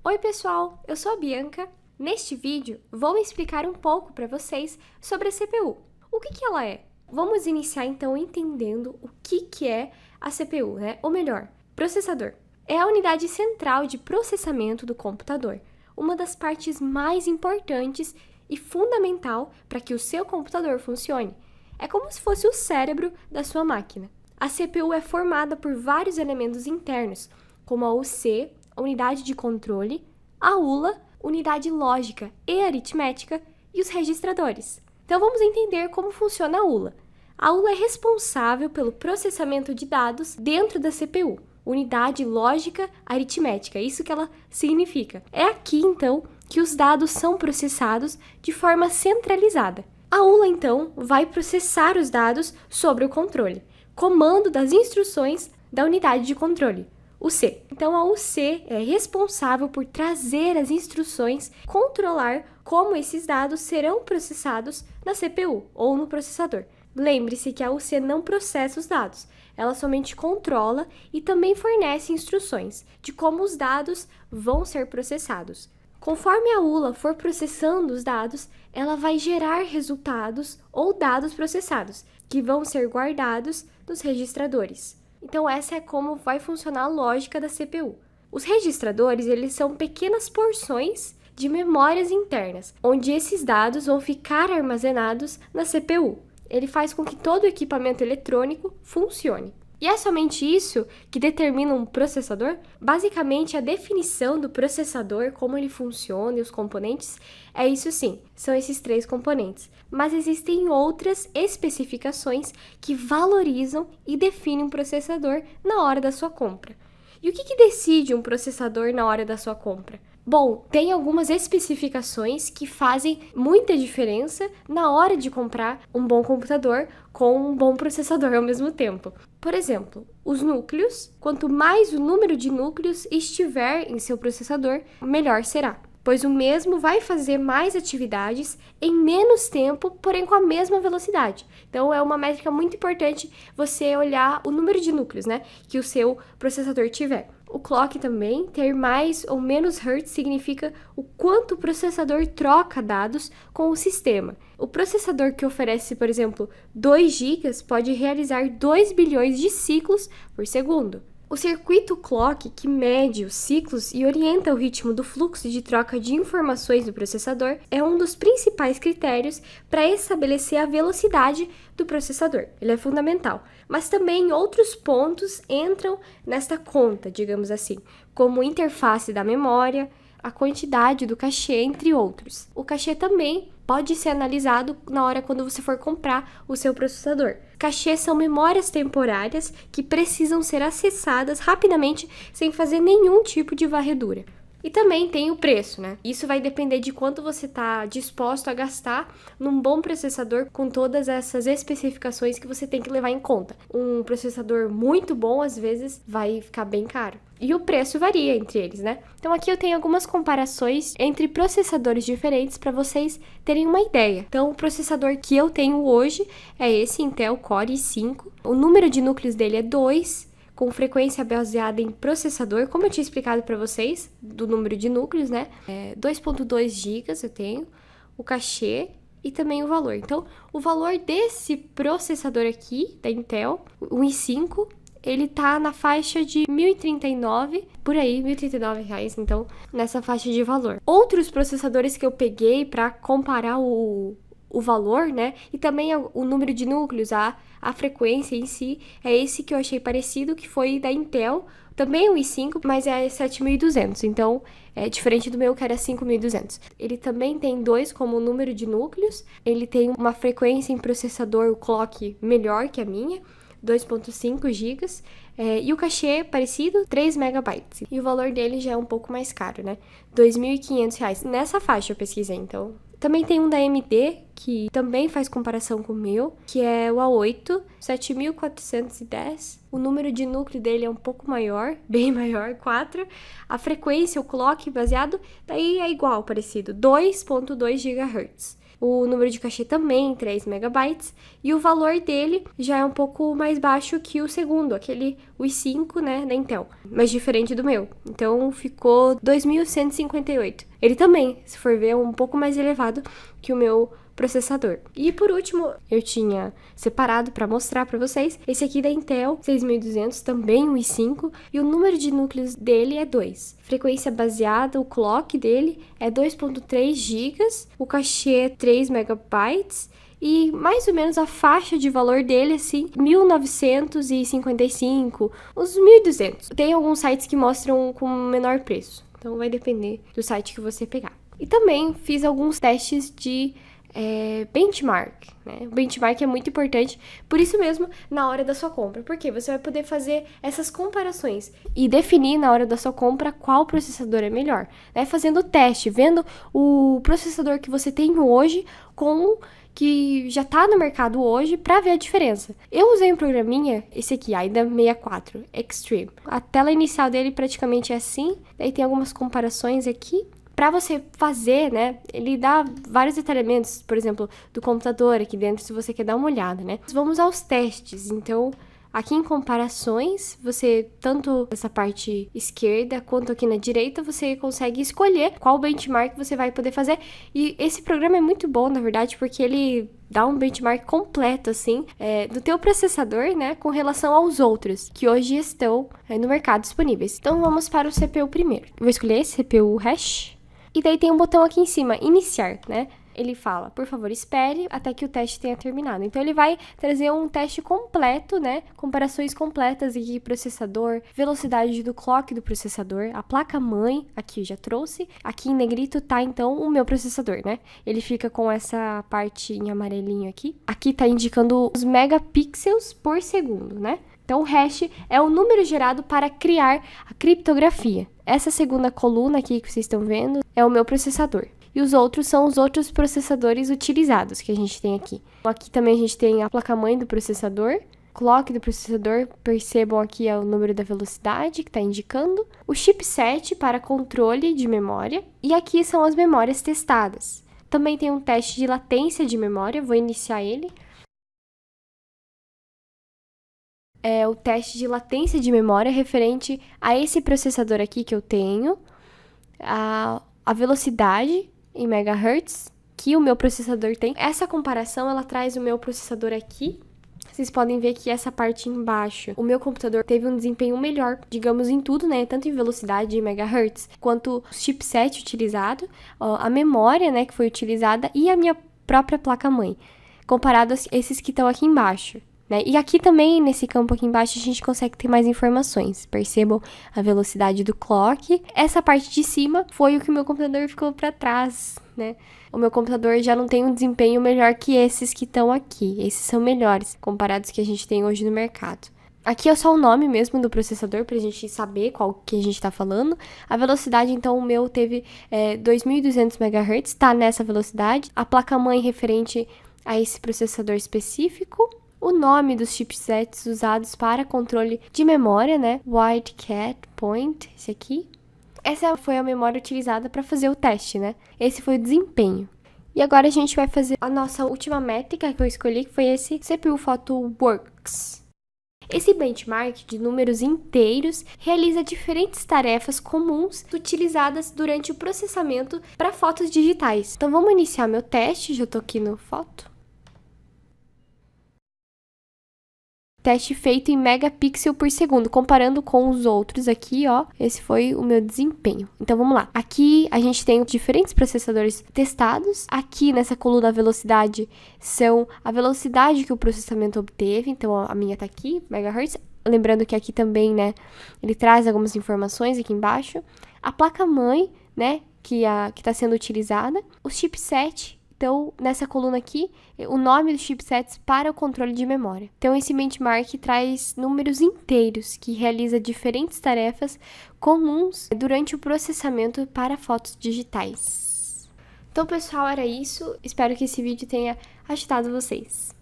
Oi pessoal, eu sou a Bianca. Neste vídeo, vou explicar um pouco para vocês sobre a CPU. O que ela é? Vamos iniciar então entendendo o que é a CPU, né? Ou melhor, processador. É a unidade central de processamento do computador, uma das partes mais importantes e fundamental para que o seu computador funcione. É como se fosse o cérebro da sua máquina. A CPU é formada por vários elementos internos, como a UC, a unidade de controle, a ULA, unidade lógica e aritmética, e os registradores. Então vamos entender como funciona a ULA. A ULA é responsável pelo processamento de dados dentro da CPU, unidade lógica aritmética, isso que ela significa. É aqui, então, que os dados são processados de forma centralizada. A ULA, então, vai processar os dados sobre o controle, comando das instruções da unidade de controle, o C. Então, a UC é responsável por trazer as instruções, controlar como esses dados serão processados na CPU ou no processador. Lembre-se que a UC não processa os dados, ela somente controla e também fornece instruções de como os dados vão ser processados. Conforme a ULA for processando os dados, ela vai gerar resultados ou dados processados, que vão ser guardados nos registradores. Então, essa é como vai funcionar a lógica da CPU. Os registradores, eles são pequenas porções de memórias internas, onde esses dados vão ficar armazenados na CPU. Ele faz com que todo o equipamento eletrônico funcione. E é somente isso que determina um processador? Basicamente, a definição do processador, como ele funciona e os componentes, é isso sim, são esses três componentes. Mas existem outras especificações que valorizam e definem um processador na hora da sua compra. E o que decide um processador na hora da sua compra? Bom, tem algumas especificações que fazem muita diferença na hora de comprar um bom computador com um bom processador ao mesmo tempo. Por exemplo, os núcleos. Quanto mais o número de núcleos estiver em seu processador, melhor será, pois o mesmo vai fazer mais atividades em menos tempo, porém com a mesma velocidade. Então, é uma métrica muito importante você olhar o número de núcleos, né, que o seu processador tiver. O clock também, ter mais ou menos hertz significa o quanto o processador troca dados com o sistema. O processador que oferece, por exemplo, 2 GB pode realizar 2 bilhões de ciclos por segundo. O circuito clock, que mede os ciclos e orienta o ritmo do fluxo de troca de informações do processador, é um dos principais critérios para estabelecer a velocidade do processador. Ele é fundamental. Mas também outros pontos entram nesta conta, digamos assim, como interface da memória, a quantidade do cachê, entre outros. O cachê também pode ser analisado na hora quando você for comprar o seu processador. Cachês são memórias temporárias que precisam ser acessadas rapidamente sem fazer nenhum tipo de varredura. E também tem o preço, né? Isso vai depender de quanto você está disposto a gastar num bom processador com todas essas especificações que você tem que levar em conta. Um processador muito bom, às vezes, vai ficar bem caro. E o preço varia entre eles, né? Então aqui eu tenho algumas comparações entre processadores diferentes para vocês terem uma ideia. Então o processador que eu tenho hoje é esse Intel Core i5. O número de núcleos dele é 2, com frequência baseada em processador, como eu tinha explicado para vocês, do número de núcleos, né? 2.2 GB eu tenho, o cachê e também o valor. Então, o valor desse processador aqui, da Intel, o i5, ele tá na faixa de 1.039, por aí, R$1.039, então, nessa faixa de valor. Outros processadores que eu peguei para comparar o valor, né, e também o número de núcleos, a frequência em si, é esse que eu achei parecido, que foi da Intel, também o i5, mas é 7.200, então é diferente do meu que era 5.200. Ele também tem 2 como número de núcleos, ele tem uma frequência em processador, o clock, melhor que a minha, 2.5 GB, e o cachê parecido, 3 MB. E o valor dele já é um pouco mais caro, né? R$2.500. Nessa faixa eu pesquisei, então. Também tem um da AMD, que também faz comparação com o meu, que é o A8, 7.410. O número de núcleo dele é um pouco maior, bem maior, 4. A frequência, o clock baseado, daí é igual, parecido, 2.2 GHz. O número de cachê também, 3 megabytes. E o valor dele já é um pouco mais baixo que o segundo, o i5, né, da Intel. Mas diferente do meu. Então, ficou 2.158. Ele também, se for ver, é um pouco mais elevado que o meu processador. E por último, eu tinha separado para mostrar para vocês esse aqui da Intel 6200, também um i5, e o número de núcleos dele é 2. Frequência baseada, o clock dele é 2.3 GB, o cachê 3 megabytes, e mais ou menos a faixa de valor dele, assim, 1955, uns 1.200. Tem alguns sites que mostram com menor preço, então vai depender do site que você pegar. E também fiz alguns testes de benchmark, né? O benchmark é muito importante, por isso mesmo, na hora da sua compra, porque você vai poder fazer essas comparações e definir na hora da sua compra qual processador é melhor, né? Fazendo o teste, vendo o processador que você tem hoje com que já tá no mercado hoje para ver a diferença. Eu usei um programinha, esse aqui, AIDA 64 Extreme. A tela inicial dele praticamente é assim, daí tem algumas comparações aqui. Para você fazer, né, ele dá vários detalhamentos, por exemplo, do computador aqui dentro, se você quer dar uma olhada, né. Vamos aos testes, então, aqui em comparações, você, tanto nessa parte esquerda quanto aqui na direita, você consegue escolher qual benchmark você vai poder fazer. E esse programa é muito bom, na verdade, porque ele dá um benchmark completo, assim, do teu processador, né, com relação aos outros, que hoje estão no mercado disponíveis. Então, vamos para o CPU primeiro. Eu vou escolher esse CPU hash. E daí tem um botão aqui em cima, iniciar, né? Ele fala, por favor, espere até que o teste tenha terminado. Então, ele vai trazer um teste completo, né? Comparações completas aqui, processador, velocidade do clock do processador, a placa-mãe, aqui já trouxe. Aqui em negrito tá, então, o meu processador, né? Ele fica com essa parte em amarelinho aqui. Aqui tá indicando os megapixels por segundo, né? Então, o hash é o número gerado para criar a criptografia. Essa segunda coluna aqui que vocês estão vendo é o meu processador. E os outros são os outros processadores utilizados que a gente tem aqui. Aqui também a gente tem a placa-mãe do processador, clock do processador, percebam aqui é o número da velocidade que está indicando, o chipset para controle de memória, e aqui são as memórias testadas. Também tem um teste de latência de memória, vou iniciar ele. É o teste de latência de memória referente a esse processador aqui que eu tenho, a velocidade em megahertz que o meu processador tem. Essa comparação, ela traz o meu processador aqui. Vocês podem ver que essa parte embaixo, o meu computador teve um desempenho melhor, digamos, em tudo, né? Tanto em velocidade em megahertz, quanto o chipset utilizado, a memória, né, que foi utilizada e a minha própria placa-mãe, comparado a esses que estão aqui embaixo. Né? E aqui também, nesse campo aqui embaixo, a gente consegue ter mais informações. Percebam a velocidade do clock. Essa parte de cima foi o que o meu computador ficou para trás, né? O meu computador já não tem um desempenho melhor que esses que estão aqui. Esses são melhores, comparados que a gente tem hoje no mercado. Aqui é só o nome mesmo do processador, pra gente saber qual que a gente tá falando. A velocidade, então, o meu teve 2.200 MHz, tá nessa velocidade. A placa-mãe referente a esse processador específico. O nome dos chipsets usados para controle de memória, né? Wildcat Point, esse aqui. Essa foi a memória utilizada para fazer o teste, né? Esse foi o desempenho. E agora a gente vai fazer a nossa última métrica que eu escolhi, que foi esse CPU PhotoWorks. Esse benchmark de números inteiros realiza diferentes tarefas comuns utilizadas durante o processamento para fotos digitais. Então vamos iniciar meu teste, já estou aqui no foto. Teste feito em megapixel por segundo, comparando com os outros aqui, ó, esse foi o meu desempenho. Então, vamos lá. Aqui, a gente tem diferentes processadores testados. Aqui, nessa coluna, a velocidade são a velocidade que o processamento obteve. Então, a minha tá aqui, megahertz. Lembrando que aqui também, né, ele traz algumas informações aqui embaixo. A placa-mãe, né, que tá sendo utilizada. O chipset. Então, nessa coluna aqui, o nome dos chipsets para o controle de memória. Então, esse benchmark traz números inteiros que realiza diferentes tarefas comuns durante o processamento para fotos digitais. Então, pessoal, era isso. Espero que esse vídeo tenha ajudado vocês.